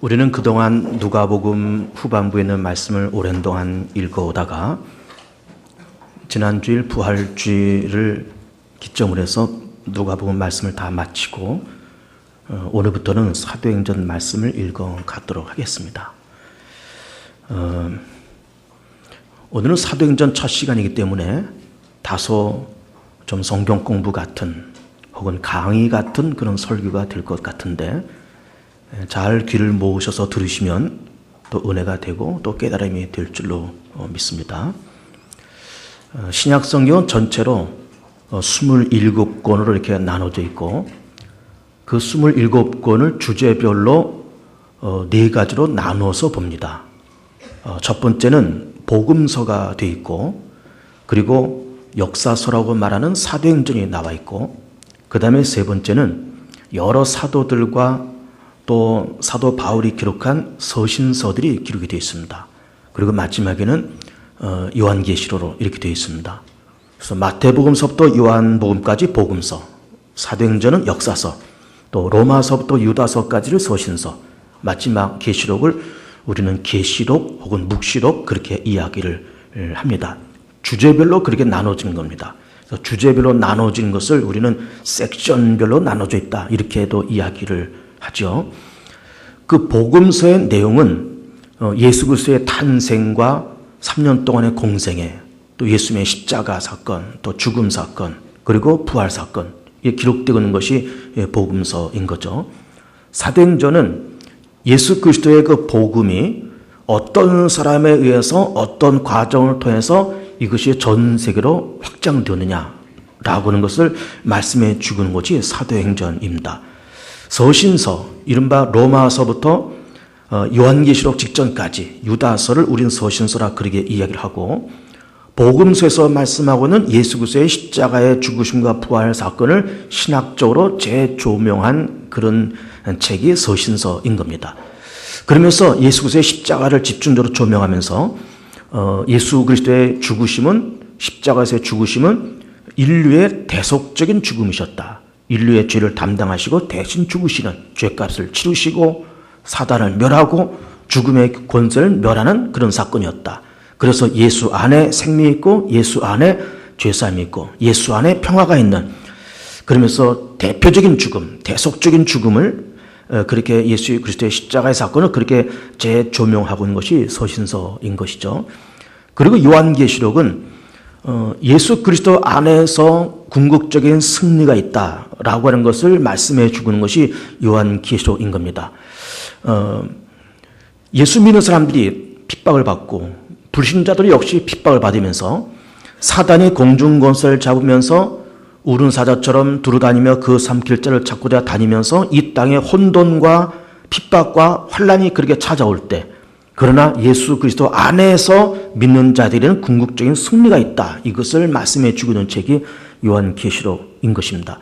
우리는 그동안 누가복음 후반부에 있는 말씀을 오랜 동안 읽어오다가 지난주일 부활주일을 기점으로 해서 누가복음 말씀을 다 마치고 오늘부터는 사도행전 말씀을 읽어가도록 하겠습니다. 오늘은 사도행전 첫 시간이기 때문에 다소 좀 성경 공부 같은 혹은 강의 같은 그런 설교가 될 것 같은데 잘 귀를 모으셔서 들으시면 또 은혜가 되고 또 깨달음이 될 줄로 믿습니다. 신약 성경은 전체로 27권으로 이렇게 나눠져 있고 그 27권을 주제별로 4가지로 나누어서 봅니다. 첫 번째는 복음서가 되어 있고 그리고 역사서라고 말하는 사도행전이 나와 있고 그 다음에 세 번째는 여러 사도들과 또 사도 바울이 기록한 서신서들이 기록이 되어 있습니다. 그리고 마지막에는 요한계시록으로 이렇게 되어 있습니다. 그래서 마태복음서부터 요한복음까지 복음서, 사도행전은 역사서, 또 로마서부터 유다서까지를 서신서, 마지막 계시록을 우리는 계시록 혹은 묵시록 그렇게 이야기를 합니다. 주제별로 그렇게 나눠진 겁니다. 그래서 주제별로 나눠진 것을 우리는 섹션별로 나눠져 있다 이렇게도 이야기를 하죠. 그 복음서의 내용은 예수 그리스도의 탄생과 3년 동안의 공생애, 또 예수님의 십자가 사건, 또 죽음 사건, 그리고 부활 사건 이게 기록되고 있는 것이 복음서인 거죠. 사도행전은 예수 그리스도의 그 복음이 어떤 사람에 의해서 어떤 과정을 통해서 이것이 전 세계로 확장되느냐라고 하는 것을 말씀해 주는 것이 사도행전입니다. 서신서, 이른바 로마서부터 요한계시록 직전까지 유다서를 우린 서신서라 그렇게 이야기를 하고 복음서에서 말씀하고는 예수 그리스도의 십자가의 죽으심과 부활 사건을 신학적으로 재조명한 그런 책이 서신서인 겁니다. 그러면서 예수 그리스도의 십자가를 집중적으로 조명하면서 예수 그리스도의 죽으심은 십자가에서의 죽으심은 인류의 대속적인 죽음이셨다. 인류의 죄를 담당하시고 대신 죽으시는 죄값을 치르시고 사단을 멸하고 죽음의 권세를 멸하는 그런 사건이었다. 그래서 예수 안에 생명이 있고 예수 안에 죄사함이 있고 예수 안에 평화가 있는 그러면서 대표적인 죽음, 대속적인 죽음을 그렇게 예수 그리스도의 십자가의 사건을 그렇게 재조명하고 있는 것이 서신서인 것이죠. 그리고 요한계시록은 예수 그리스도 안에서 궁극적인 승리가 있다라고 하는 것을 말씀해 주는 것이 요한계시록인 겁니다. 예수 믿는 사람들이 핍박을 받고 불신자들이 역시 핍박을 받으면서 사단이 공중권세를 잡으면서 우른 사자처럼 두루다니며 그 삼킬자를 찾고자 다니면서 이 땅에 혼돈과 핍박과 환란이 그렇게 찾아올 때 그러나 예수 그리스도 안에서 믿는 자들에는 궁극적인 승리가 있다. 이것을 말씀해 주고 있는 책이 요한계시록인 것입니다.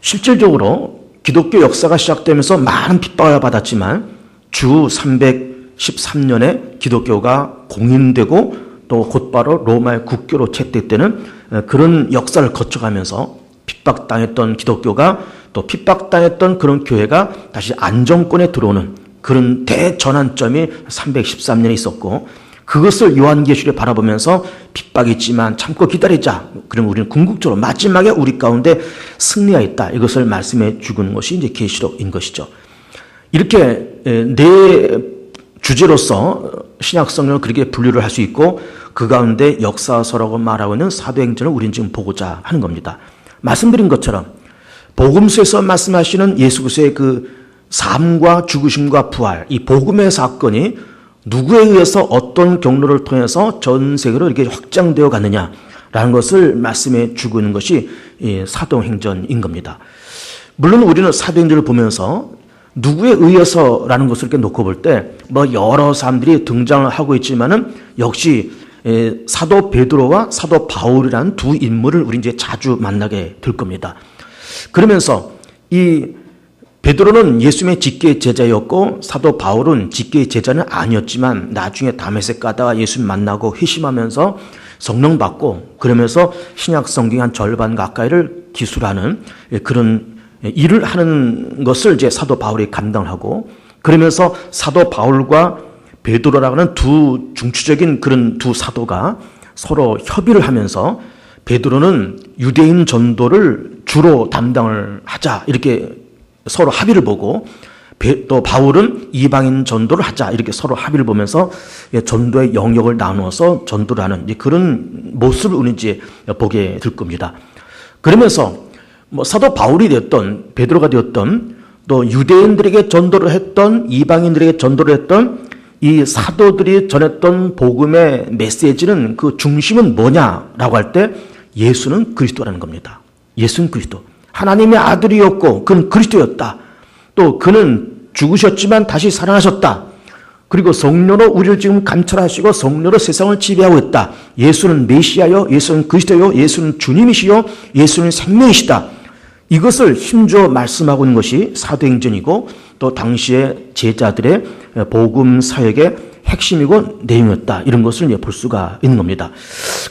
실질적으로 기독교 역사가 시작되면서 많은 핍박을 받았지만 주 313년에 기독교가 공인되고 또 곧바로 로마의 국교로 채택 때는 그런 역사를 거쳐가면서 핍박당했던 기독교가 또 핍박당했던 그런 교회가 다시 안정권에 들어오는 그런 대전환점이 313년에 있었고 그것을 요한계시록에 바라보면서 핍박이 있지만 참고 기다리자. 그럼 우리는 궁극적으로 마지막에 우리 가운데 승리가 있다. 이것을 말씀해 주는 것이 이제 계시록인 것이죠. 이렇게 네 주제로서 신약 성경을 그렇게 분류를 할 수 있고 그 가운데 역사서라고 말하고 있는 사도행전을 우리는 지금 보고자 하는 겁니다. 말씀드린 것처럼 복음서에서 말씀하시는 예수 그리스도의 그 삶과 죽으심과 부활, 이 복음의 사건이 누구에 의해서 어떤 경로를 통해서 전 세계로 이렇게 확장되어 가느냐라는 것을 말씀해 주고 있는 것이 사도행전인 겁니다. 물론 우리는 사도행전을 보면서 누구에 의해서라는 것을 이렇게 놓고 볼 때 뭐 여러 사람들이 등장을 하고 있지만은 역시 사도 베드로와 사도 바울이라는 두 인물을 우리 이제 자주 만나게 될 겁니다. 그러면서 이 베드로는 예수님의 직계 제자였고 사도 바울은 직계 제자는 아니었지만 나중에 다메섹 가다가 예수님 만나고 회심하면서 성령 받고 그러면서 신약 성경 한 절반 가까이를 기술하는 그런 일을 하는 것을 이제 사도 바울이 감당하고 그러면서 사도 바울과 베드로라는 두 중추적인 그런 두 사도가 서로 협의를 하면서 베드로는 유대인 전도를 주로 담당을 하자 이렇게 서로 합의를 보고 또 바울은 이방인 전도를 하자 이렇게 서로 합의를 보면서 전도의 영역을 나누어서 전도를 하는 그런 모습을 우리 이제 보게 될 겁니다. 그러면서 뭐 사도 바울이 되었던 베드로가 되었던 또 유대인들에게 전도를 했던 이방인들에게 전도를 했던 이 사도들이 전했던 복음의 메시지는 그 중심은 뭐냐라고 할 때 예수는 그리스도라는 겁니다. 예수는 그리스도. 하나님의 아들이었고 그는 그리스도였다. 또 그는 죽으셨지만 다시 살아나셨다. 그리고 성령으로 우리를 지금 감찰하시고 성령으로 세상을 지배하고 있다. 예수는 메시아요. 예수는 그리스도요. 예수는 주님이시요. 예수는 생명이시다. 이것을 힘주어 말씀하고 있는 것이 사도행전이고 또 당시의 제자들의 복음 사역의 핵심이고 내용이었다. 이런 것을 이제 볼 수가 있는 겁니다.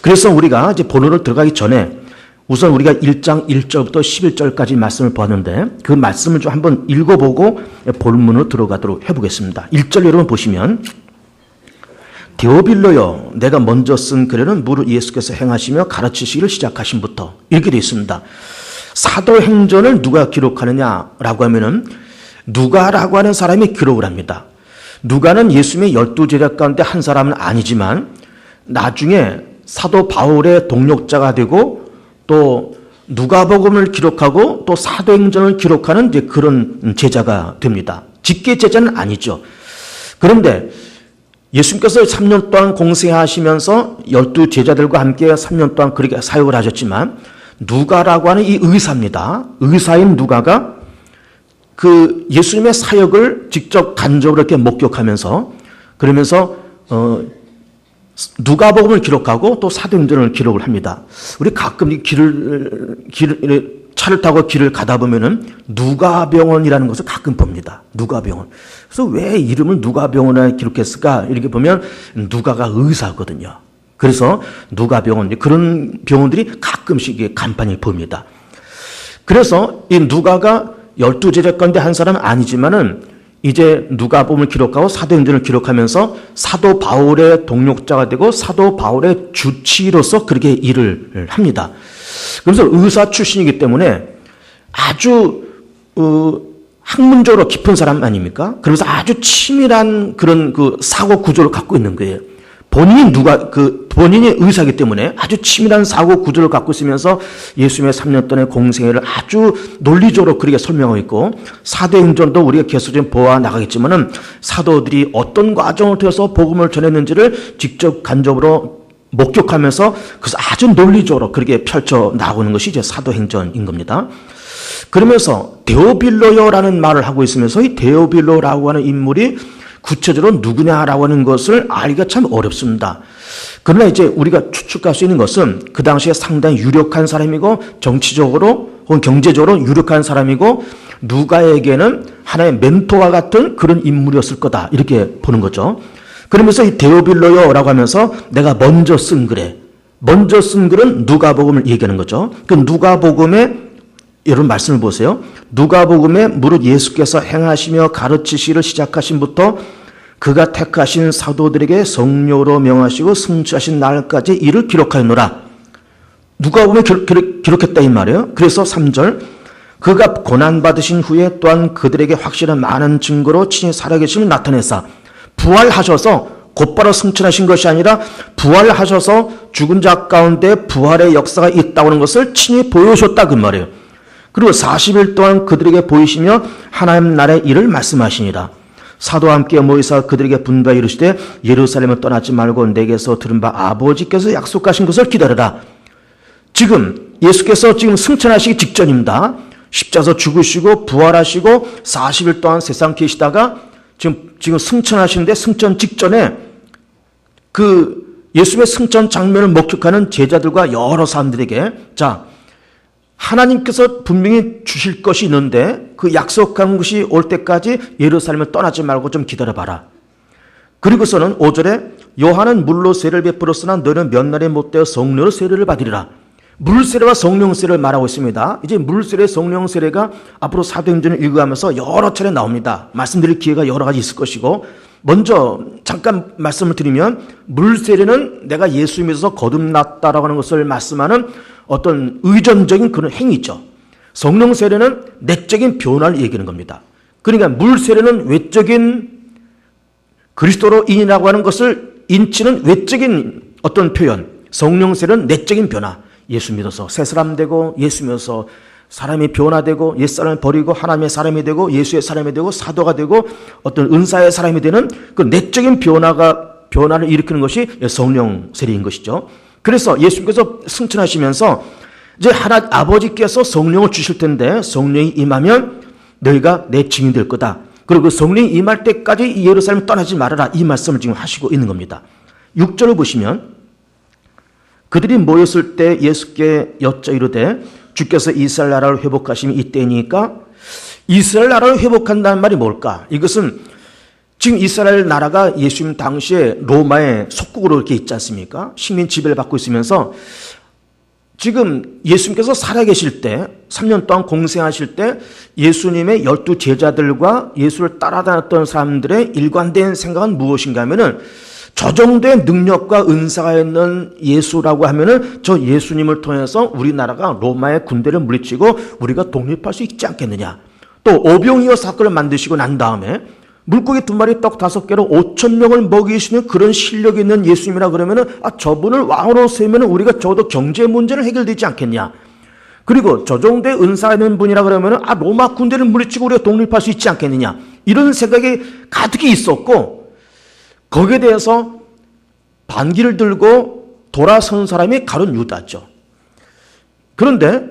그래서 우리가 이제 본론을 들어가기 전에 우선 우리가 1장 1절부터 11절까지 말씀을 보았는데 그 말씀을 좀 한번 읽어보고 본문으로 들어가도록 해보겠습니다. 1절 여러분 보시면 데오빌로여 내가 먼저 쓴 글에는 무릇 예수께서 행하시며 가르치시기를 시작하신부터 이렇게 되어 있습니다. 사도행전을 누가 기록하느냐라고 하면은 누가라고 하는 사람이 기록을 합니다. 누가는 예수님의 12제자 가운데 한 사람은 아니지만 나중에 사도 바울의 동력자가 되고 또 누가복음을 기록하고 또 사도행전을 기록하는 이제 그런 제자가 됩니다. 직계 제자는 아니죠. 그런데 예수님께서 3년 동안 공생하시면서 12제자들과 함께 3년 동안 그렇게 사역을 하셨지만 누가라고 하는 이 의사입니다. 의사인 누가가 그 예수님의 사역을 직접 간접으로 이렇게 목격하면서 그러면서 누가복음을 기록하고 또 사도행전을 기록을 합니다. 우리 가끔 이 차를 타고 길을 가다 보면은 누가병원이라는 것을 가끔 봅니다. 누가병원. 그래서 왜 이름을 누가병원에 기록했을까? 이렇게 보면 누가가 의사거든요. 그래서 누가병원 그런 병원들이 가끔씩 간판을 봅니다. 그래서 이 누가가 12제자 가운데 한 사람은 아니지만은 이제 누가복음을 기록하고 사도행전을 기록하면서 사도 바울의 동력자가 되고 사도 바울의 주치로서 그렇게 일을 합니다. 그래서 의사 출신이기 때문에 아주 학문적으로 깊은 사람 아닙니까? 그래서 아주 치밀한 그런 그 사고 구조를 갖고 있는 거예요. 본인이 의사이기 때문에 아주 치밀한 사고 구조를 갖고 있으면서 예수님의 3년 동안의 공생애를 아주 논리적으로 그렇게 설명하고 있고 사도행전도 우리가 계속 보아 나가겠지만은 사도들이 어떤 과정을 통해서 복음을 전했는지를 직접 간접으로 목격하면서 그래서 아주 논리적으로 그렇게 펼쳐 나오는 것이 이제 사도행전인 겁니다. 그러면서 데오빌로요라는 말을 하고 있으면서 이 데오빌로라고 하는 인물이 구체적으로 누구냐라고 하는 것을 알기가 참 어렵습니다. 그러나 이제 우리가 추측할 수 있는 것은 그 당시에 상당히 유력한 사람이고 정치적으로 혹은 경제적으로 유력한 사람이고 누가에게는 하나의 멘토와 같은 그런 인물이었을 거다 이렇게 보는 거죠. 그러면서 이 데오빌로요라고 하면서 내가 먼저 쓴 글에 먼저 쓴 글은 누가복음을 얘기하는 거죠. 그 누가복음에 여러분 말씀을 보세요. 누가복음에 무릇 예수께서 행하시며 가르치시기를 시작하신부터 그가 택하신 사도들에게 성령으로 명하시고 승천하신 날까지 이를 기록하였노라. 누가복음에 기록했다 이 말이에요. 그래서 3절 그가 고난받으신 후에 또한 그들에게 확실한 많은 증거로 친히 살아계심을 나타내사 부활하셔서 곧바로 승천하신 것이 아니라 부활하셔서 죽은 자 가운데 부활의 역사가 있다고 하는 것을 친히 보여주셨다 그 말이에요. 그리고 40일 동안 그들에게 보이시며 하나님 나라의 일을 말씀하시니라. 사도와 함께 모이사 그들에게 분부하여 이르시되 예루살렘을 떠나지 말고 내게서 들은 바 아버지께서 약속하신 것을 기다려라. 지금 예수께서 지금 승천하시기 직전입니다. 십자가에서 죽으시고 부활하시고 40일 동안 세상 계시다가 지금 승천하시는데 승천 직전에 그 예수님의 승천 장면을 목격하는 제자들과 여러 사람들에게 자 하나님께서 분명히 주실 것이 있는데 그 약속한 것이 올 때까지 예루살렘을 떠나지 말고 좀 기다려봐라. 그리고서는 5절에 요한은 물로 세례를 베풀었으나 너는 몇 날에 못되어 성령으로 세례를 받으리라. 물 세례와 성령 세례를 말하고 있습니다. 이제 물 세례, 성령 세례가 앞으로 사도행전을 읽어가면서 여러 차례 나옵니다. 말씀드릴 기회가 여러 가지 있을 것이고, 먼저 잠깐 말씀을 드리면, 물 세례는 내가 예수 믿어서 거듭났다라고 하는 것을 말씀하는 어떤 의존적인 그런 행위죠. 성령 세례는 내적인 변화를 얘기하는 겁니다. 그러니까 물 세례는 외적인 그리스도로인이라고 하는 것을 인치는 외적인 어떤 표현, 성령 세례는 내적인 변화. 예수 믿어서 새 사람 되고, 예수 믿어서 사람이 변화되고, 옛사람을 버리고 하나님의 사람이 되고, 예수의 사람이 되고, 사도가 되고, 어떤 은사의 사람이 되는 그 내적인 변화를 일으키는 것이 성령 세례인 것이죠. 그래서 예수님께서 승천하시면서 이제 아버지께서 성령을 주실 텐데, 성령이 임하면 너희가 내 증인 될 거다. 그리고 그 성령이 임할 때까지 예루살렘을 떠나지 말아라. 이 말씀을 지금 하시고 있는 겁니다. 6절을 보시면, 그들이 모였을 때 예수께 여쭤 이르되 주께서 이스라엘 나라를 회복하심이 이때이니까. 이스라엘 나라를 회복한다는 말이 뭘까? 이것은 지금 이스라엘 나라가 예수님 당시에 로마의 속국으로 이렇게 있지 않습니까? 식민 지배를 받고 있으면서 지금 예수님께서 살아계실 때 3년 동안 공생하실 때 예수님의 12 제자들과 예수를 따라다녔던 사람들의 일관된 생각은 무엇인가 하면은, 저 정도의 능력과 은사가 있는 예수라고 하면은 저 예수님을 통해서 우리나라가 로마의 군대를 물리치고 우리가 독립할 수 있지 않겠느냐. 또 오병이어 사건을 만드시고 난 다음에 물고기 2마리 떡 5개로 5,000명을 먹이시는 그런 실력이 있는 예수님이라 그러면은 저분을 왕으로 세우면은 우리가 적어도 경제 문제는 해결되지 않겠냐. 그리고 저 정도의 은사가 있는 분이라 그러면은 로마 군대를 물리치고 우리가 독립할 수 있지 않겠느냐. 이런 생각이 가득히 있었고, 거기에 대해서 반기를 들고 돌아선 사람이 가룟 유다죠. 그런데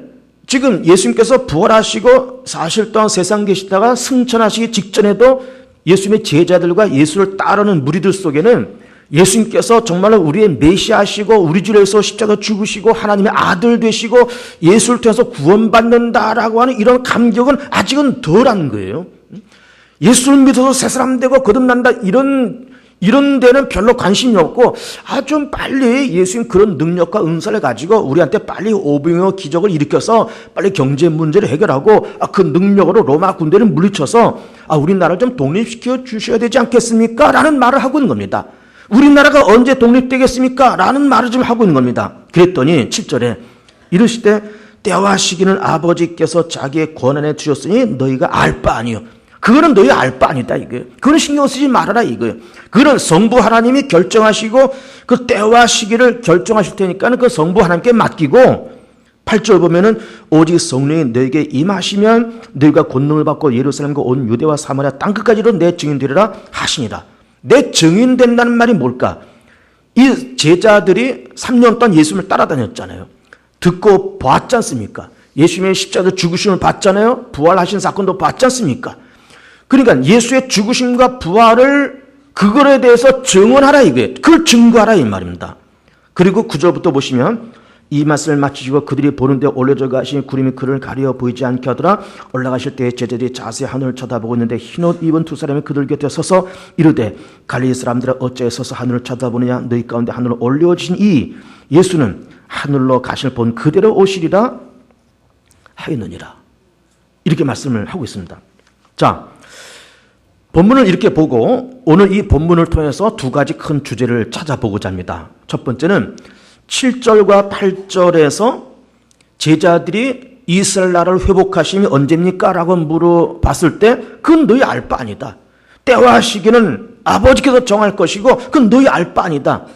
지금 예수님께서 부활하시고 사실 동안 세상 계시다가 승천하시기 직전에도 예수님의 제자들과 예수를 따르는 무리들 속에는 예수님께서 정말로 우리의 메시아시고 우리 주를 위해서 십자가 죽으시고 하나님의 아들 되시고 예수를 통해서 구원받는다라고 하는 이런 감격은 아직은 덜한 거예요. 예수를 믿어서 새 사람 되고 거듭난다 이런 데는 별로 관심이 없고, 좀 빨리 예수님 그런 능력과 은사를 가지고 우리한테 빨리 오병이어 기적을 일으켜서 빨리 경제 문제를 해결하고 그 능력으로 로마 군대를 물리쳐서 우리나라를 좀 독립시켜 주셔야 되지 않겠습니까? 라는 말을 하고 있는 겁니다. 우리나라가 언제 독립되겠습니까? 라는 말을 좀 하고 있는 겁니다. 그랬더니 7절에 이르시되 때와 시기는 아버지께서 자기의 권한에 주셨으니 너희가 알 바 아니요. 그거는 너희 알 바 아니다 이거예요. 그거는 신경 쓰지 말아라 이거예요. 그거는 성부 하나님이 결정하시고 그 때와 시기를 결정하실 테니까 그 성부 하나님께 맡기고, 8절 보면은 오직 성령이 너에게 임하시면 너희가 권능을 받고 예루살렘과 온 유대와 사마리아 땅끝까지로 내 증인 되리라 하시니라. 내 증인 된다는 말이 뭘까? 이 제자들이 3년 동안 예수님을 따라다녔잖아요. 듣고 봤지 않습니까? 예수님의 십자가 죽으심을 봤잖아요. 부활하신 사건도 봤지 않습니까? 그러니까 예수의 죽으심과 부활을 그거에 대해서 증언하라 이거예요. 그걸 증거하라 이 말입니다. 그리고 9절부터 보시면 이 말씀을 마치시고 그들이 보는데 올려져 가신 구름이 그를 가려 보이지 않게 하더라. 올라가실 때에 제자들이 자세히 하늘을 쳐다보고 있는데 흰옷 입은 2 사람이 그들 곁에 서서 이르되 갈릴리 사람들아 어찌 서서 하늘을 쳐다보느냐. 너희 가운데 하늘로 올려지신 이 예수는 하늘로 가실 본 그대로 오시리라 하였느니라. 이렇게 말씀을 하고 있습니다. 자, 본문을 이렇게 보고 오늘 이 본문을 통해서 2가지 큰 주제를 찾아보고자 합니다. 첫 번째는 7절과 8절에서 제자들이 이스라엘 나라를 회복하심이 언제입니까? 라고 물어봤을 때 그건 너희 알 바 아니다. 때와 시기는 아버지께서 정할 것이고 그건 너희 알 바 아니다.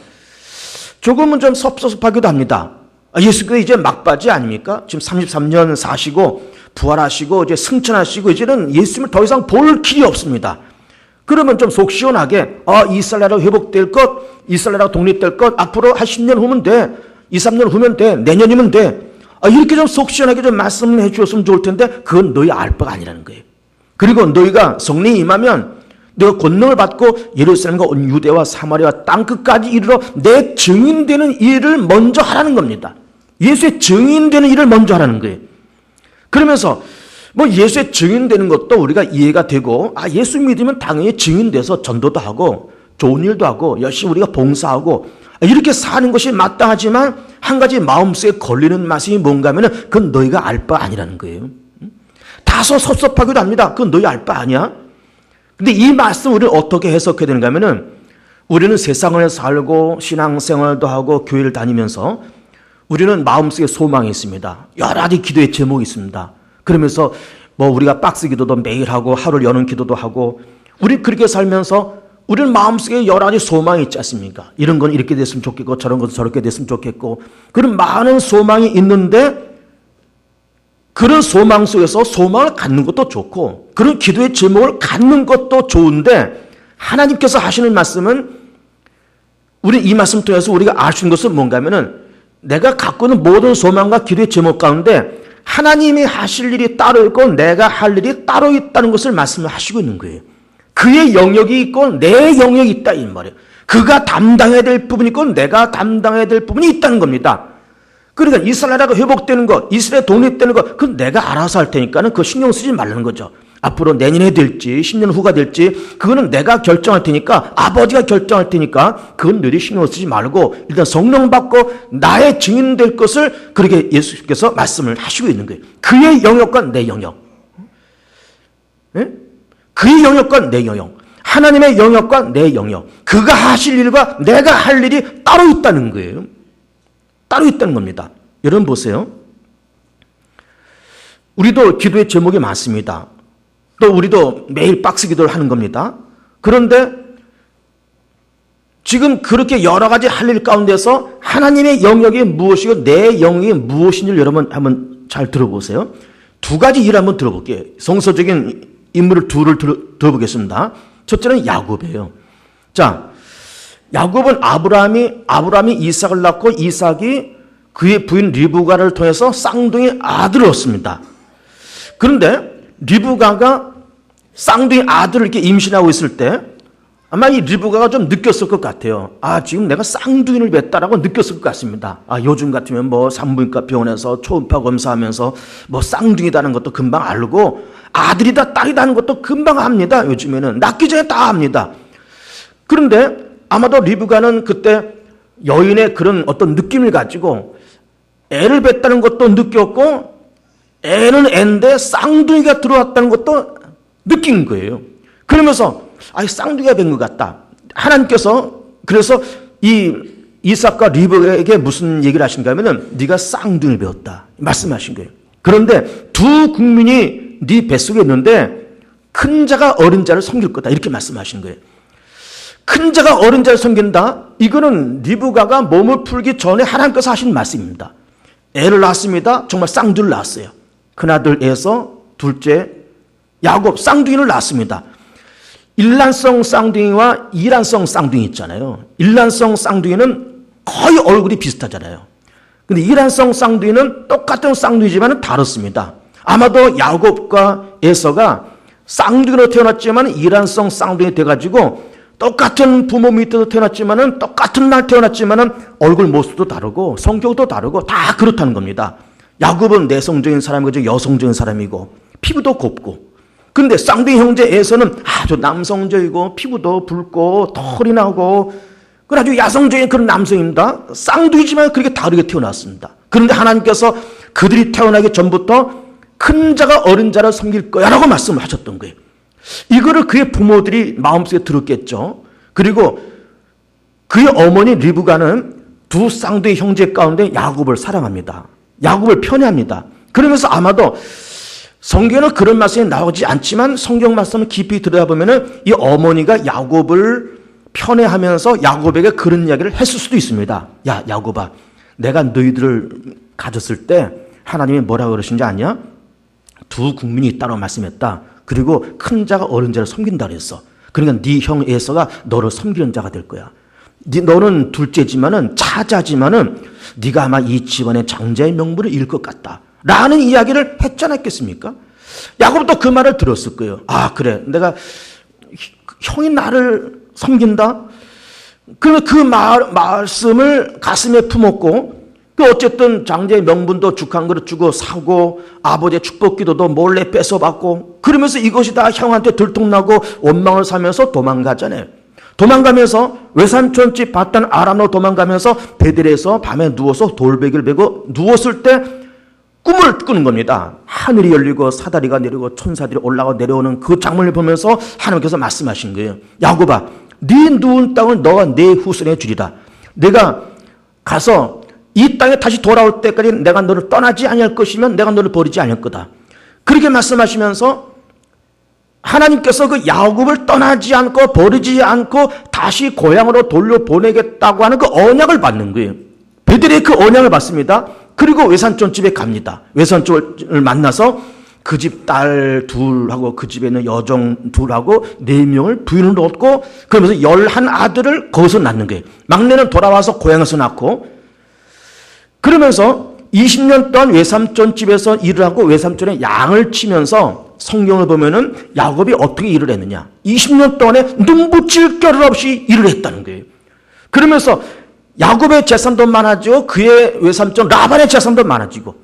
조금은 좀 섭섭하기도 합니다. 예수께서 이제 막바지 아닙니까? 지금 33년 사시고 부활하시고 이제 승천하시고 이제는 예수님을 더 이상 볼 길이 없습니다. 그러면 좀 속 시원하게 이스라엘 나라가 회복될 것, 이스라엘 나라가 독립될 것, 앞으로 한 10년 후면 돼, 2, 3년 후면 돼, 내년이면 돼, 이렇게 좀 속 시원하게 좀 말씀을 해 주었으면 좋을 텐데 그건 너희 알 바가 아니라는 거예요. 그리고 너희가 성령이 임하면 너희가 권능을 받고 예루살렘과 온 유대와 사마리아 땅끝까지 이르러 내 증인되는 일을 먼저 하라는 겁니다. 예수의 증인되는 일을 먼저 하라는 거예요. 그러면서 예수의 증인되는 것도 우리가 이해가 되고 예수 믿으면 당연히 증인돼서 전도도 하고 좋은 일도 하고 열심히 우리가 봉사하고 이렇게 사는 것이 마땅하지만 한 가지 마음속에 걸리는 말씀이 뭔가 하면은 그건 너희가 알 바 아니라는 거예요. 다소 섭섭하기도 합니다. 그건 너희 알 바 아니야? 근데 이 말씀 우리는 어떻게 해석해야 되는가 하면은 우리는 세상을 살고 신앙생활도 하고 교회를 다니면서 우리는 마음속에 소망이 있습니다. 여러 가지 기도의 제목이 있습니다. 그러면서 뭐 우리가 박스 기도도 매일 하고 하루를 여는 기도도 하고 우리 그렇게 살면서 우리는 마음속에 여러 가지 소망이 있지 않습니까? 이런 건 이렇게 됐으면 좋겠고 저런 건 저렇게 됐으면 좋겠고 그런 많은 소망이 있는데 그런 소망 속에서 소망을 갖는 것도 좋고 그런 기도의 제목을 갖는 것도 좋은데 하나님께서 하시는 말씀은 우리 이 말씀 통해서 우리가 알 수 있는 것은 뭔가 하면은 내가 갖고 있는 모든 소망과 기도의 제목 가운데 하나님이 하실 일이 따로 있고 내가 할 일이 따로 있다는 것을 말씀을 하시고 있는 거예요. 그의 영역이 있고 내 영역이 있다 이 말이에요. 그가 담당해야 될 부분이 있고 내가 담당해야 될 부분이 있다는 겁니다. 그러니까 이스라엘 나라가 회복되는 것, 이스라엘 독립되는 것, 그건 내가 알아서 할 테니까는 그거 신경 쓰지 말라는 거죠. 앞으로 내년에 될지 10년 후가 될지 그거는 내가 결정할 테니까 아버지가 결정할 테니까 그건 너희 신경 쓰지 말고 일단 성령 받고 나의 증인 될 것을 그렇게 예수께서 말씀을 하시고 있는 거예요. 그의 영역과 내 영역. 네? 그의 영역과 내 영역. 하나님의 영역과 내 영역. 그가 하실 일과 내가 할 일이 따로 있다는 거예요. 따로 있다는 겁니다. 여러분 보세요. 우리도 기도의 제목이 많습니다. 또 우리도 매일 박스 기도를 하는 겁니다. 그런데 지금 그렇게 여러 가지 할 일 가운데서 하나님의 영역이 무엇이고 내 영역이 무엇인지를 여러분 한번 잘 들어보세요. 두 가지 일 한번 들어볼게요. 성서적인 인물을 둘을 들어보겠습니다. 첫째는 야곱이에요. 자, 야곱은 아브라함이 이삭을 낳고 이삭이 그의 부인 리브가를 통해서 쌍둥이 아들을 얻습니다. 그런데 리브가가 쌍둥이 아들을 이렇게 임신하고 있을 때 아마 이 리브가가 좀 느꼈을 것 같아요. 아, 지금 내가 쌍둥이를 뵀다라고 느꼈을 것 같습니다. 아, 요즘 같으면 뭐 산부인과 병원에서 초음파 검사하면서 뭐 쌍둥이다는 것도 금방 알고 아들이다 딸이다는 것도 금방 압니다. 요즘에는 낳기 전에 다 압니다. 그런데 아마도 리브가는 그때 여인의 그런 어떤 느낌을 가지고 애를 뵀다는 것도 느꼈고 애는 애인데 쌍둥이가 들어왔다는 것도 느낀 거예요. 그러면서 쌍둥이가 된 것 같다. 하나님께서 그래서 이 이삭과 리브가에게 무슨 얘기를 하신가 하면은 네가 쌍둥이를 배웠다 말씀하신 거예요. 그런데 두 국민이 네 뱃속에 있는데 큰 자가 어린 자를 섬길 거다 이렇게 말씀하신 거예요. 큰 자가 어린 자를 섬긴다. 이거는 리브가가 몸을 풀기 전에 하나님께서 하신 말씀입니다. 애를 낳았습니다. 정말 쌍둥이를 낳았어요. 큰아들 에서 둘째 야곱 쌍둥이를 낳았습니다. 일란성 쌍둥이와 이란성 쌍둥이 있잖아요. 일란성 쌍둥이는 거의 얼굴이 비슷하잖아요. 근데 이란성 쌍둥이는 똑같은 쌍둥이지만 다릅니다. 아마도 야곱과 에서가 쌍둥이로 태어났지만 이란성 쌍둥이 돼가지고 똑같은 부모 밑에서 태어났지만 똑같은 날 태어났지만 얼굴 모습도 다르고 성격도 다르고 다 그렇다는 겁니다. 야곱은 내성적인 사람이고 여성적인 사람이고 피부도 곱고 근데 쌍둥이 형제 에서는 아주 남성적이고 피부도 붉고 털이 나고 아주 야성적인 그런 남성입니다. 쌍둥이지만 그렇게 다르게 태어났습니다. 그런데 하나님께서 그들이 태어나기 전부터 큰 자가 어린 자를 섬길 거야 라고 말씀을 하셨던 거예요. 이거를 그의 부모들이 마음속에 들었겠죠. 그리고 그의 어머니 리브가는 두 쌍둥이 형제 가운데 야곱을 사랑합니다. 야곱을 편애합니다. 그러면서 아마도 성경에는 그런 말씀이 나오지 않지만 성경 말씀을 깊이 들여다보면 이 어머니가 야곱을 편애하면서 야곱에게 그런 이야기를 했을 수도 있습니다. 야, 야곱아, 내가 너희들을 가졌을 때 하나님이 뭐라고 그러신지 아냐? 두 국민이 있다고 말씀했다. 그리고 큰 자가 어린 자를 섬긴다 그랬어. 그러니까 네 형 에서가 너를 섬기는 자가 될 거야. 너는 둘째지만은 차자지만은 네가 아마 이 집안의 장자의 명분을 잃을 것 같다. 라는 이야기를 했지 않았겠습니까? 야곱도 그 말을 들었을 거예요. 아, 그래. 내가 형이 나를 섬긴다? 그러면 그 말씀을 가슴에 품었고 어쨌든 장자의 명분도 죽 한 그릇 주고 사고 아버지의 축복기도도 몰래 뺏어받고 그러면서 이것이 다 형한테 들통나고 원망을 사면서 도망가잖아요. 도망가면서 외삼촌집 봤던 아람으로 도망가면서 베델에서 밤에 누워서 돌베개를 베고 누웠을 때 꿈을 꾸는 겁니다. 하늘이 열리고 사다리가 내리고 천사들이 올라가고 내려오는 그 장면을 보면서 하나님께서 말씀하신 거예요. 야곱아, 네 누운 땅을 너가 내 후손에 주리라. 내가 가서 이 땅에 다시 돌아올 때까지 내가 너를 떠나지 아니할 것이면 내가 너를 버리지 않을 거다. 그렇게 말씀하시면서 하나님께서 그 야곱을 떠나지 않고 버리지 않고 다시 고향으로 돌려보내겠다고 하는 그 언약을 받는 거예요. 베델이 그 언약을 받습니다. 그리고 외삼촌 집에 갑니다. 외삼촌을 만나서 그 집 딸 둘하고 그 집에 있는 여종 둘하고 4명을 부인을 얻고 그러면서 11 아들을 거기서 낳는 거예요. 막내는 돌아와서 고향에서 낳고 그러면서 20년 동안 외삼촌 집에서 일을 하고 외삼촌의 양을 치면서 성경을 보면은 야곱이 어떻게 일을 했느냐. 20년 동안에 눈붙일 겨를 없이 일을 했다는 거예요. 그러면서 야곱의 재산도 많아지고 그의 외삼촌 라반의 재산도 많아지고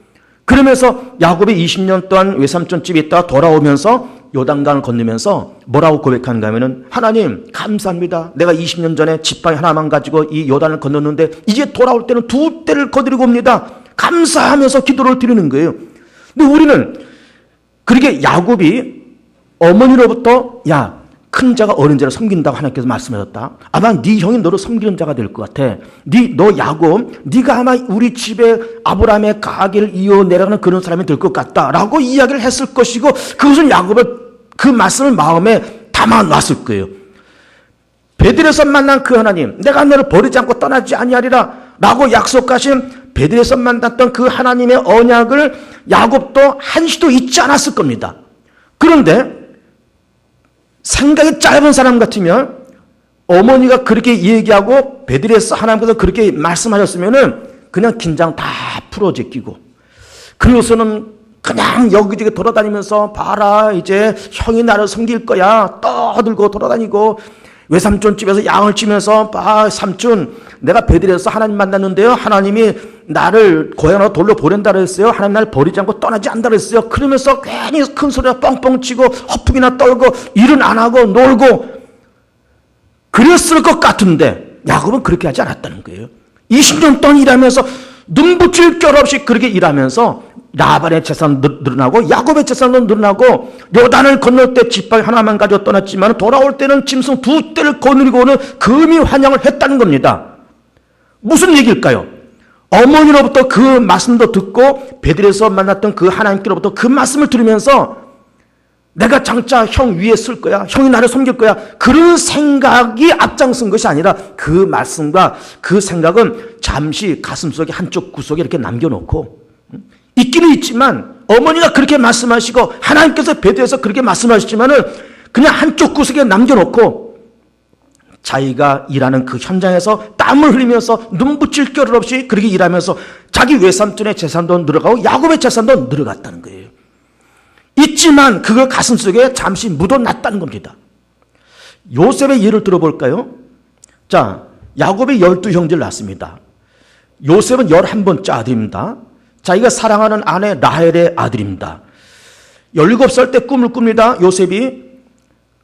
그러면서 야곱이 20년 동안 외삼촌 집에 있다가 돌아오면서 요단강을 건너면서 뭐라고 고백하는가 하면은 하나님 감사합니다. 내가 20년 전에 지팡이 하나만 가지고 이 요단을 건넜는데 이제 돌아올 때는 2대를 거두리고 옵니다. 감사하면서 기도를 드리는 거예요. 근데 우리는 그렇게 야곱이 어머니로부터 야, 큰 자가 어린 자를 섬긴다고 하나님께서 말씀하셨다. 아마 네 형이 너를 섬기는 자가 될 것 같아. 너 야곱, 네가 아마 우리 집에 아브라함의 가게를 이어 내려가는 그런 사람이 될 것 같다라고 이야기를 했을 것이고 그것은 야곱을 그 말씀을 마음에 담아놨을 거예요. 베델에서 만난 그 하나님, 내가 너를 버리지 않고 떠나지 아니하리라 라고 약속하신 베델에서 만났던 그 하나님의 언약을 야곱도 한시도 잊지 않았을 겁니다. 그런데 생각이 짧은 사람 같으면 어머니가 그렇게 얘기하고 베델에서 하나님께서 그렇게 말씀하셨으면은 그냥 긴장 다 풀어 제끼고 그리고서는 그냥 여기저기 돌아다니면서 봐라 이제 형이 나를 섬길 거야 떠들고 돌아다니고 외삼촌 집에서 양을 치면서 봐 삼촌 내가 베델에서 하나님 만났는데요 하나님이 나를 고향으로 돌려보낸다 그랬어요. 하나님 나를 버리지 않고 떠나지 않는다 그랬어요. 그러면서 괜히 큰 소리가 뻥뻥 치고 허풍이나 떨고 일은 안 하고 놀고 그랬을 것 같은데 야곱은 그렇게 하지 않았다는 거예요. 20년 동안 일하면서 눈붙일 겨를 없이 그렇게 일하면서 라반의 재산도 늘어나고 야곱의 재산도 늘어나고 요단을 건널 때 지팡이 하나만 가지고 떠났지만 돌아올 때는 짐승 2대를 거느리고 오는 금이 환영을 했다는 겁니다. 무슨 얘기일까요? 어머니로부터 그 말씀도 듣고 베델에서 만났던 그 하나님께로부터 그 말씀을 들으면서 내가 장차 형 위에 쓸 거야. 형이 나를 섬길 거야. 그런 생각이 앞장선 것이 아니라 그 말씀과 그 생각은 잠시 가슴속에 한쪽 구석에 이렇게 남겨놓고 있기는 있지만 어머니가 그렇게 말씀하시고 하나님께서 베델에서 그렇게 말씀하셨지만은 그냥 한쪽 구석에 남겨놓고 자기가 일하는 그 현장에서 땀을 흘리면서 눈붙일 겨를 없이 그렇게 일하면서 자기 외삼촌의 재산도 늘어가고 야곱의 재산도 늘어갔다는 거예요. 있지만 그걸 가슴속에 잠시 묻어놨다는 겁니다. 요셉의 예를 들어볼까요? 자, 야곱이 12형제를 낳습니다. 요셉은 11번째 아들입니다. 자기가 사랑하는 아내 라헬의 아들입니다. 17살 때 꿈을 꿉니다. 요셉이.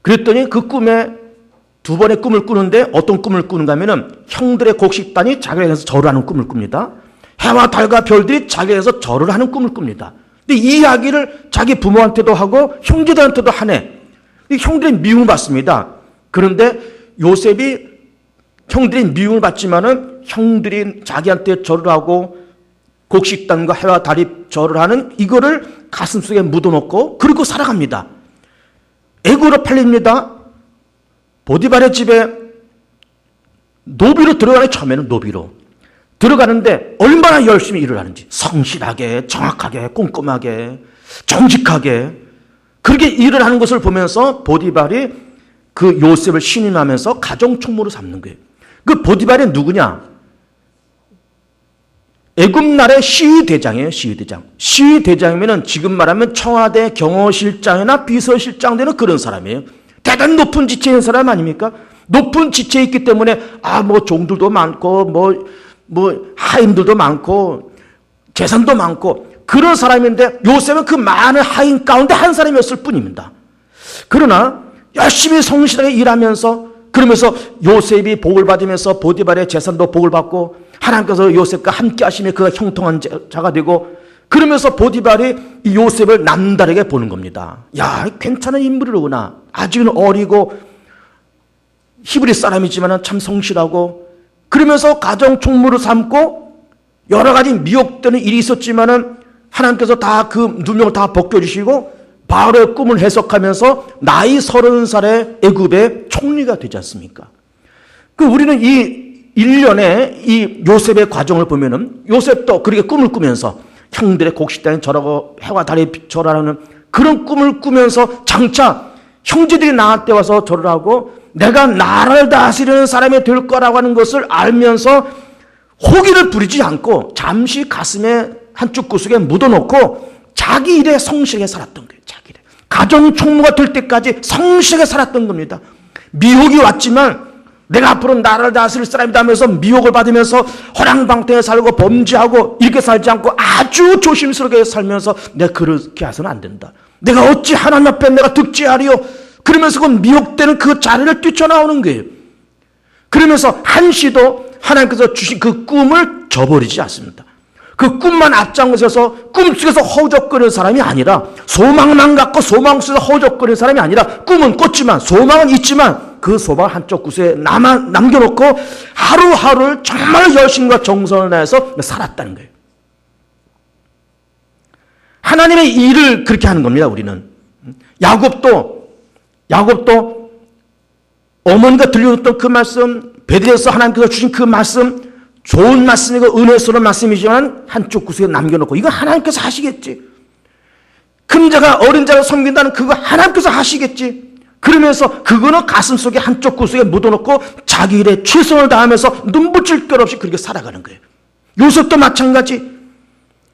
그랬더니 그 꿈에 2번의 꿈을 꾸는데 어떤 꿈을 꾸는가 하면은 형들의 곡식단이 자기에게서 절을 하는 꿈을 꿉니다. 해와 달과 별들이 자기에게서 절을 하는 꿈을 꿉니다. 근데 이 이야기를 자기 부모한테도 하고 형제들한테도 하네. 형들이 미움을 받습니다. 그런데 요셉이 형들이 미움을 받지만은 형들이 자기한테 절을 하고 곡식단과 해와 달이 절을 하는 이거를 가슴속에 묻어놓고 그리고 살아갑니다. 애굽으로 팔립니다. 보디발의 집에 노비로 들어가는 처음에는 노비로 들어가는데 얼마나 열심히 일을 하는지 성실하게 정확하게 꼼꼼하게 정직하게 그렇게 일을 하는 것을 보면서 보디발이 그 요셉을 신임하면서 가정 총무로 삼는 거예요. 그 보디발이 누구냐? 애굽 나라의 시위대장이에요. 시위대장. 시위대장이면 지금 말하면 청와대 경호실장이나 비서실장 되는 그런 사람이에요. 대단히 높은 지체에 있는 사람 아닙니까? 높은 지체에 있기 때문에 뭐 종들도 많고 뭐 하인들도 많고 재산도 많고 그런 사람인데 요셉은 그 많은 하인 가운데 한 사람이었을 뿐입니다. 그러나 열심히 성실하게 일하면서 그러면서 요셉이 복을 받으면서 보디발의 재산도 복을 받고 하나님께서 요셉과 함께 하시며 그가 형통한 자가 되고 그러면서 보디발이 이 요셉을 남다르게 보는 겁니다. 야, 괜찮은 인물이로구나. 아직은 어리고 히브리 사람이지만 참 성실하고 그러면서 가정 총무를 삼고 여러 가지 미혹되는 일이 있었지만은 하나님께서 다 그 누명을 다 벗겨주시고 바로의 꿈을 해석하면서 나이 30살에 애굽의 총리가 되지 않습니까? 우리는 이 일련의 이 요셉의 과정을 보면은 요셉도 그렇게 꿈을 꾸면서 형들의 곡식단에 절하고 해와 달에 절하는 그런 꿈을 꾸면서 장차 형제들이 나한테 와서 절을 하고 내가 나라를 다스리는 사람이 될 거라고 하는 것을 알면서 호기를 부리지 않고 잠시 가슴에 한쪽 구석에 묻어놓고 자기 일에 성실하게 살았던 거예요. 자기 일에. 가정 총무가 될 때까지 성실하게 살았던 겁니다. 미혹이 왔지만 내가 앞으로 나라를 다스릴 사람이다 하면서 미혹을 받으면서 허랑방탕에 살고 범죄하고 이렇게 살지 않고 아주 조심스럽게 살면서 내가 그렇게 해서는 안 된다. 내가 어찌 하나님 앞에 내가 득죄하리요. 그러면서 그 미혹되는 그 자리를 뛰쳐나오는 거예요. 그러면서 한시도 하나님께서 주신 그 꿈을 저버리지 않습니다. 그 꿈만 앞장서서 꿈속에서 허우적거리는 사람이 아니라 소망만 갖고 소망 속에서 허우적거리는 사람이 아니라 꿈은 꿨지만 소망은 있지만 그 소망 한쪽 구석에 남겨놓고 하루하루를 정말 열심과 정성을 다해서 살았다는 거예요. 하나님의 일을 그렇게 하는 겁니다. 우리는. 야곱도 어머니가 들려줬던 그 말씀, 베들레헴에서 하나님께서 주신 그 말씀, 좋은 말씀이고 은혜스러운 말씀이지만 한쪽 구석에 남겨놓고 이거 하나님께서 하시겠지. 큰 자가 어린 자를 섬긴다는 그거 하나님께서 하시겠지. 그러면서 그거는 가슴속에 한쪽 구석에 묻어놓고 자기 일에 최선을 다하면서 눈붙일 것 없이 그렇게 살아가는 거예요. 요셉도 마찬가지.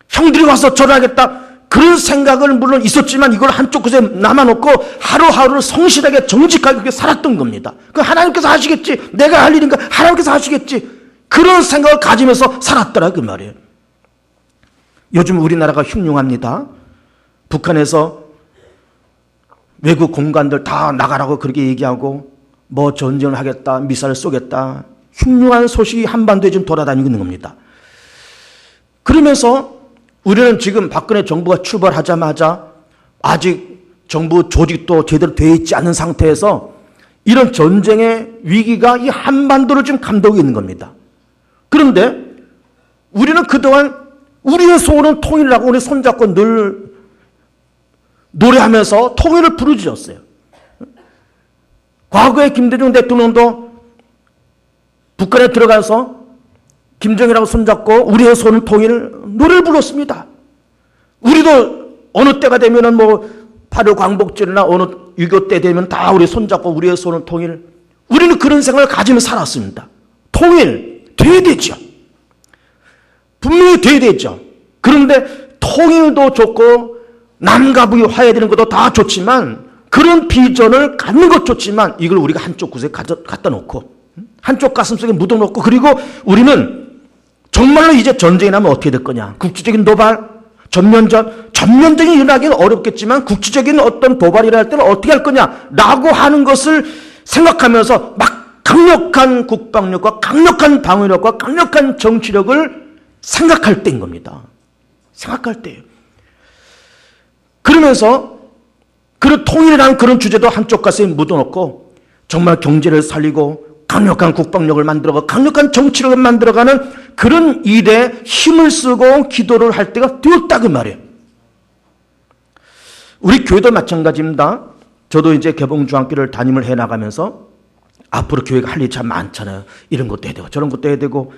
형들이 와서 절하겠다. 그런 생각은 물론 있었지만 이걸 한쪽 구석에 남아놓고 하루하루를 성실하게 정직하게 그렇게 살았던 겁니다. 그 하나님께서 하시겠지. 내가 할 일인가 하나님께서 하시겠지. 그런 생각을 가지면서 살았더라 그 말이에요. 요즘 우리나라가 흉흉합니다. 북한에서 외국 공관들 다 나가라고 그렇게 얘기하고 뭐 전쟁을 하겠다, 미사일 쏘겠다. 흉흉한 소식이 한반도에 지금 돌아다니고 있는 겁니다. 그러면서 우리는 지금 박근혜 정부가 출발하자마자 아직 정부 조직도 제대로 되어 있지 않은 상태에서 이런 전쟁의 위기가 이 한반도를 지금 감독하고 있는 겁니다. 그런데 우리는 그동안 우리의 소원은 통일이라고 우리 손잡고 늘 노래하면서 통일을 부르짖었어요. 과거에 김대중 대통령도 북한에 들어가서 김정일하고 손잡고 우리의 소원은 통일 노래를 불렀습니다. 우리도 어느 때가 되면은 뭐 8.15 광복절이나 어느 6.25 때 되면 다 우리 손잡고 우리의 소원은 통일. 우리는 그런 생각을 가지며 살았습니다. 통일 돼야 되죠. 분명히 돼야 되죠. 그런데 통일도 좋고 남과 북이 화해되는 것도 다 좋지만 그런 비전을 갖는 것 좋지만 이걸 우리가 한쪽 구석에 갖다 놓고 한쪽 가슴속에 묻어놓고 그리고 우리는 정말로 이제 전쟁이 나면 어떻게 될 거냐. 국지적인 도발, 전면적인 일어나기는 어렵겠지만 국지적인 어떤 도발이라 할 때는 어떻게 할 거냐라고 하는 것을 생각하면서 막 강력한 국방력과 강력한 방어력과 강력한 정치력을 생각할 때인 겁니다. 생각할 때예요. 그러면서 그런 통일이라는 그런 주제도 한쪽 가슴에 묻어놓고 정말 경제를 살리고 강력한 국방력을 만들어가고 강력한 정치력을 만들어가는 그런 일에 힘을 쓰고 기도를 할 때가 되었다 그 말이에요. 우리 교회도 마찬가지입니다. 저도 이제 개봉중앙교회를 담임을 해나가면서 앞으로 교회가 할 일이 참 많잖아요. 이런 것도 해야 되고 저런 것도 해야 되고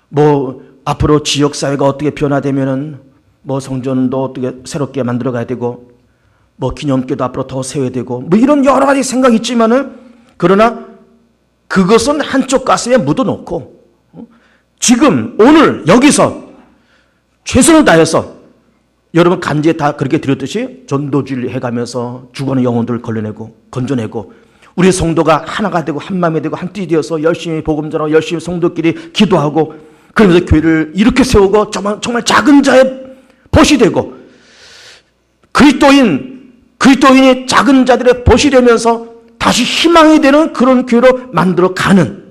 뭐 앞으로 지역사회가 어떻게 변화되면은 뭐 성전도 어떻게 새롭게 만들어가야 되고 뭐 기념교도 앞으로 더 세워야 되고 뭐 이런 여러 가지 생각이 있지만은 그러나 그것은 한쪽 가슴에 묻어놓고 지금 오늘 여기서 최선을 다해서 여러분 간지에 다 그렇게 드렸듯이 전도주의를 해가면서 죽어가는 영혼들을 걸러내고 건져내고 우리 성도가 하나가 되고 한마음이 되고 한띠 되어서 열심히 복음 전하고 열심히 성도끼리 기도하고 그러면서 교회를 이렇게 세우고 정말 작은 자의 벗이 되고 그리스도인이 작은 자들의 벗이 되면서 다시 희망이 되는 그런 교회로 만들어 가는,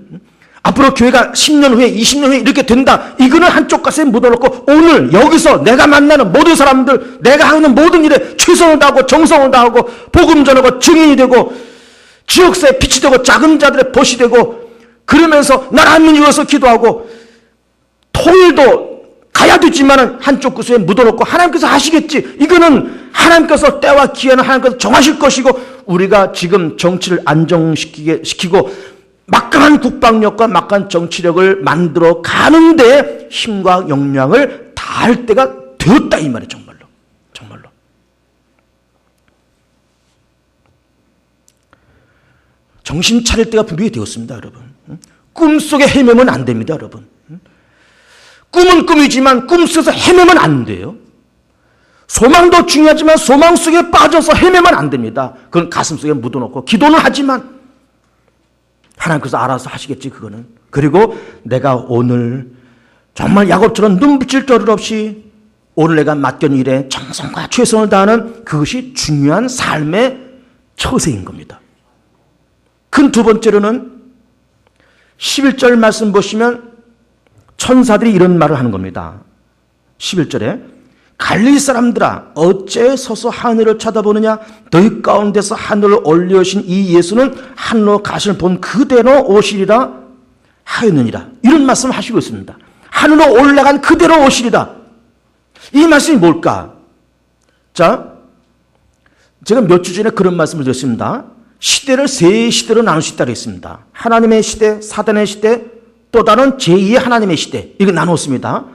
앞으로 교회가 10년 후에 20년 후에 이렇게 된다, 이거는 한쪽 가슴에 묻어놓고 오늘 여기서 내가 만나는 모든 사람들, 내가 하는 모든 일에 최선을 다하고 정성을 다하고 복음 전하고 증인이 되고 지역사회에 빛이 되고 작은 자들의 벗이 되고, 그러면서 나라를 위해서 기도하고, 통일도 가야 되지만 한쪽 구석에 묻어놓고 하나님께서 하시겠지, 이거는 하나님께서 때와 기한을 하나님께서 정하실 것이고, 우리가 지금 정치를 안정시키고 막강한 국방력과 막강한 정치력을 만들어 가는데 힘과 역량을 다할 때가 되었다, 이 말이에요. 정말로. 정말로. 정신 차릴 때가 분명히 되었습니다, 여러분. 꿈속에 헤매면 안 됩니다, 여러분. 꿈은 꿈이지만 꿈속에서 헤매면 안 돼요. 소망도 중요하지만 소망 속에 빠져서 헤매면 안 됩니다. 그건 가슴속에 묻어놓고 기도는 하지만 하나님께서 알아서 하시겠지, 그거는. 그리고 내가 오늘 정말 야곱처럼 눈붙일 겨를 없이 오늘 내가 맡겨진 일에 정성과 최선을 다하는, 그것이 중요한 삶의 처세인 겁니다. 큰 두 번째로는 11절 말씀 보시면 천사들이 이런 말을 하는 겁니다. 11절에 갈릴리 사람들아 어째 서서 하늘을 쳐다보느냐, 너희 가운데서 하늘을 올려오신 이 예수는 하늘로 가시는 본 그대로 오시리라 하였느니라. 이런 말씀을 하시고 있습니다. 하늘로 올라간 그대로 오시리라. 이 말씀이 뭘까? 자, 제가 몇 주 전에 그런 말씀을 드렸습니다. 시대를 세 시대로 나눌 수 있다고 했습니다. 하나님의 시대, 사단의 시대, 또 다른 제2의 하나님의 시대, 이거 나눴습니다.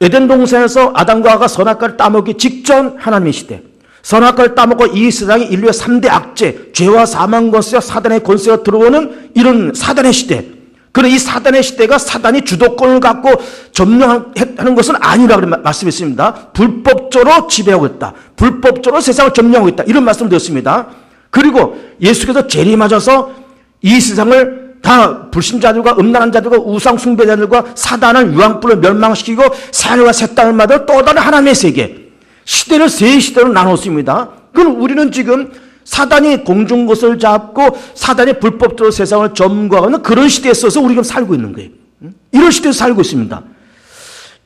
에덴 동산에서 아담과 하와가 선악과를 따먹기 직전 하나님의 시대, 선악과를 따먹고 이 세상에 인류의 3대 악재, 죄와 사망 권세와 사단의 권세가 들어오는 이런 사단의 시대. 그런데 이 사단의 시대가 사단이 주도권을 갖고 점령하는 것은 아니라고 말씀했습니다. 불법적으로 지배하고 있다, 불법적으로 세상을 점령하고 있다, 이런 말씀을 드렸습니다. 그리고 예수께서 재림하셔서 이 세상을 다 불신자들과 음란한 자들과 우상 숭배자들과 사단을 유황불로 멸망시키고 새하늘과 새 땅을 만들어 또 다른 하나님의 세계, 시대를 세 시대로 나눴습니다. 그럼 우리는 지금 사단이 공중 것을 잡고 사단이 불법적으로 세상을 점거하는 그런 시대에 서서 우리가 살고 있는 거예요. 이런 시대에서 살고 있습니다.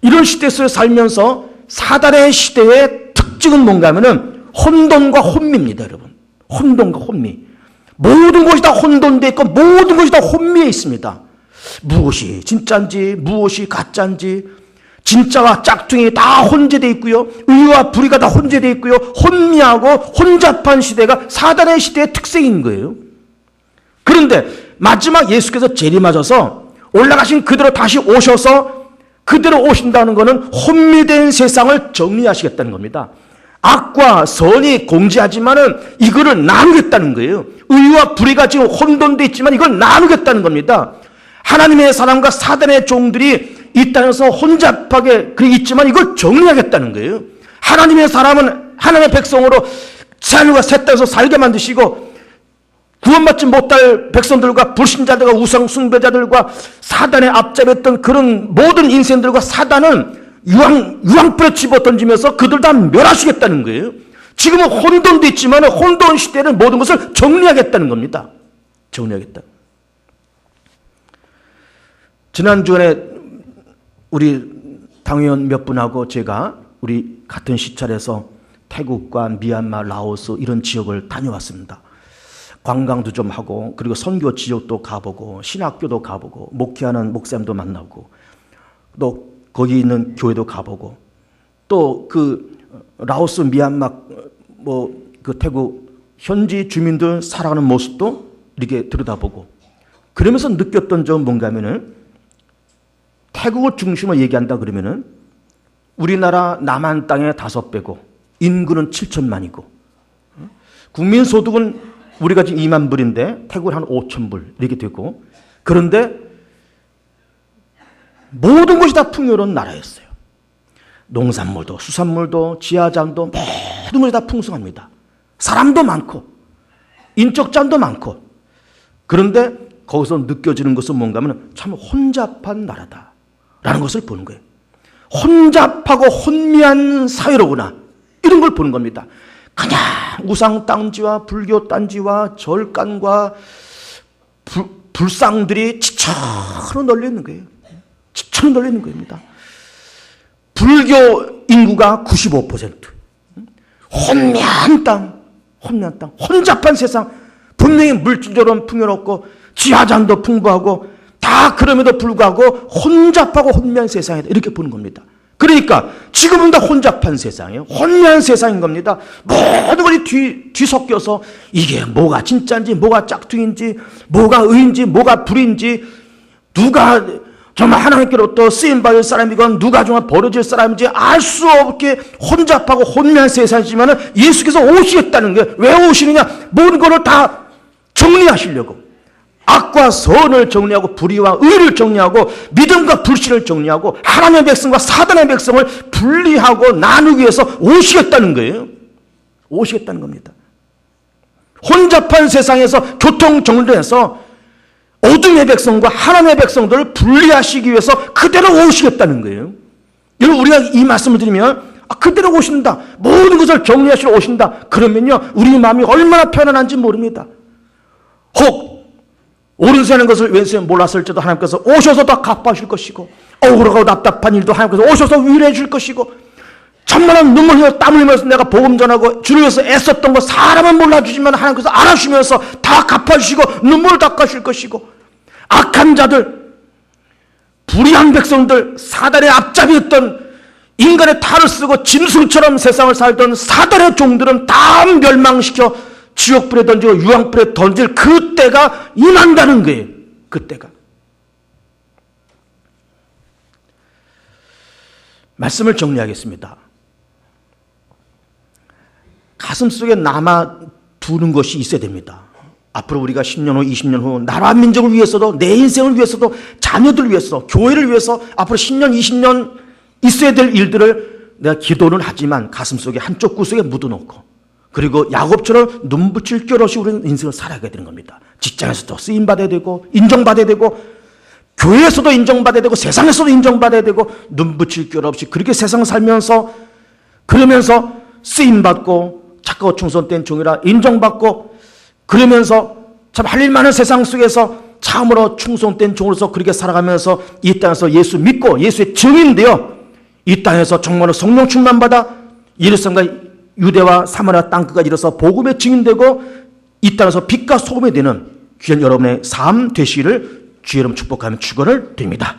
이런 시대에서 살면서 사단의 시대의 특징은 뭔가 하면은 혼돈과 혼미입니다, 여러분. 혼돈과 혼미. 모든 것이 다 혼돈되어 있고 모든 것이 다 혼미해 있습니다. 무엇이 진짜인지 무엇이 가짜인지, 진짜와 짝퉁이 다 혼재되어 있고요, 의와 불의가 다 혼재되어 있고요, 혼미하고 혼잡한 시대가 사단의 시대의 특색인 거예요. 그런데 마지막 예수께서 재림하셔서 올라가신 그대로 다시 오셔서 그대로 오신다는 것은 혼미된 세상을 정리하시겠다는 겁니다. 악과 선이 공지하지만은 이거를 나누겠다는 거예요. 의와 불의가 지금 혼돈되어 있지만 이걸 나누겠다는 겁니다. 하나님의 사람과 사단의 종들이 이 땅에서 혼잡하게 있지만 이걸 정리하겠다는 거예요. 하나님의 사람은 하나님의 백성으로 새하늘과 새 땅에서 살게 만드시고, 구원받지 못할 백성들과 불신자들과 우상 숭배자들과 사단의 앞잡았던 그런 모든 인생들과 사단은 유황불에 집어 던지면서 그들 다 멸하시겠다는 거예요. 지금은 혼돈도 있지만 혼돈 시대는 모든 것을 정리하겠다는 겁니다. 정리하겠다. 지난주에 우리 당회원 몇 분하고 제가 우리 같은 시찰에서 태국과 미얀마, 라오스 이런 지역을 다녀왔습니다. 관광도 좀 하고, 그리고 선교 지역도 가보고, 신학교도 가보고, 목회하는 목사님도 만나고, 또 거기 있는 교회도 가보고, 또 그 라오스, 미얀마, 그 태국 현지 주민들 살아가는 모습도 이렇게 들여다보고, 그러면서 느꼈던 점은 뭔가 하면은, 태국을 중심으로 얘기한다 그러면은 우리나라 남한 땅의 5배고 인구는 7천만이고 국민소득은 우리가 지금 2만 불인데 태국은 한 5천 불 이렇게 되고, 그런데 모든 것이 다 풍요로운 나라였어요. 농산물도 수산물도 지하장도 모든 것이 다 풍성합니다. 사람도 많고 인적장도 많고. 그런데 거기서 느껴지는 것은 뭔가 하면 참 혼잡한 나라다 라는 것을 보는 거예요. 혼잡하고 혼미한 사회로구나, 이런 걸 보는 겁니다. 그냥 우상 딴지와 불교 딴지와 절간과 불상들이 지천으로 널려 있는 거예요. 지천으로 널려 있는 겁니다. 불교 인구가 95%. 혼미한 땅, 혼잡한 세상, 분명히 물질적으로는 풍요롭고 지하잔도 풍부하고 다 그럼에도 불구하고 혼잡하고 혼미한 세상이다. 이렇게 보는 겁니다. 그러니까 지금은 다 혼잡한 세상이에요. 혼미한 세상인 겁니다. 모든 것이 뒤섞여서 이게 뭐가 진짜인지 뭐가 짝퉁인지 뭐가 의인지 뭐가 불인지 누가 정말 하나님께로부터 쓰임받을 사람이건 누가 정말 버려질 사람인지 알 수 없게 혼잡하고 혼미한 세상이지만 예수께서 오시겠다는 거예요. 왜 오시느냐? 모든 것을 다 정리하시려고. 악과 선을 정리하고 불의와 의를 정리하고 믿음과 불신을 정리하고 하나님의 백성과 사단의 백성을 분리하고 나누기 위해서 오시겠다는 거예요. 오시겠다는 겁니다. 혼잡한 세상에서 교통정리해서 어둠의 백성과 하나님의 백성들을 분리하시기 위해서 그대로 오시겠다는 거예요. 여러분, 우리가 이 말씀을 드리면 그대로 오신다, 모든 것을 정리하시러 오신다, 그러면요 우리 마음이 얼마나 편안한지 모릅니다. 혹 옳은 새는 것을 왼손에 몰랐을지도 하나님께서 오셔서 다 갚아주실 것이고, 억울하고 답답한 일도 하나님께서 오셔서 위로해 줄 것이고, 천만한 눈물 흘려 땀 흘리면서 내가 복음 전하고 주를 위해서 애썼던 거 사람은 몰라주지만 하나님께서 알아주시면서 다 갚아주시고 눈물을 닦아주실 것이고, 악한 자들, 불의한 백성들, 사단의 앞잡이였던 인간의 탈을 쓰고 짐승처럼 세상을 살던 사단의 종들은 다 멸망시켜 지옥불에 던지고 유황불에 던질 그때가 임한다는 거예요. 그때가. 말씀을 정리하겠습니다. 가슴속에 남아두는 것이 있어야 됩니다. 앞으로 우리가 10년 후, 20년 후 나라 민족을 위해서도 내 인생을 위해서도 자녀들을 위해서 교회를 위해서 앞으로 10년, 20년 있어야 될 일들을 내가 기도는 하지만 가슴속에 한쪽 구석에 묻어놓고, 그리고 야곱처럼 눈 붙일 겨를 없이 우리는 인생을 살아야 되는 겁니다. 직장에서도 쓰임받아야 되고 인정받아야 되고 교회에서도 인정받아야 되고 세상에서도 인정받아야 되고 눈 붙일 겨를 없이 그렇게 세상 살면서 그러면서 쓰임받고 착하고 충성된 종이라 인정받고, 그러면서 참 할 일 많은 세상 속에서 참으로 충성된 종으로서 그렇게 살아가면서 이 땅에서 예수 믿고 예수의 증인되어 이 땅에서 정말로 성령 충만받아 예루살렘과 유대와 사마리아 땅끝까지 이르러서 복음의 증인되고 이 땅에서 빛과 소금이 되는 귀한 여러분의 삶 되시기를 주의 이름 축복하며 축원을 드립니다.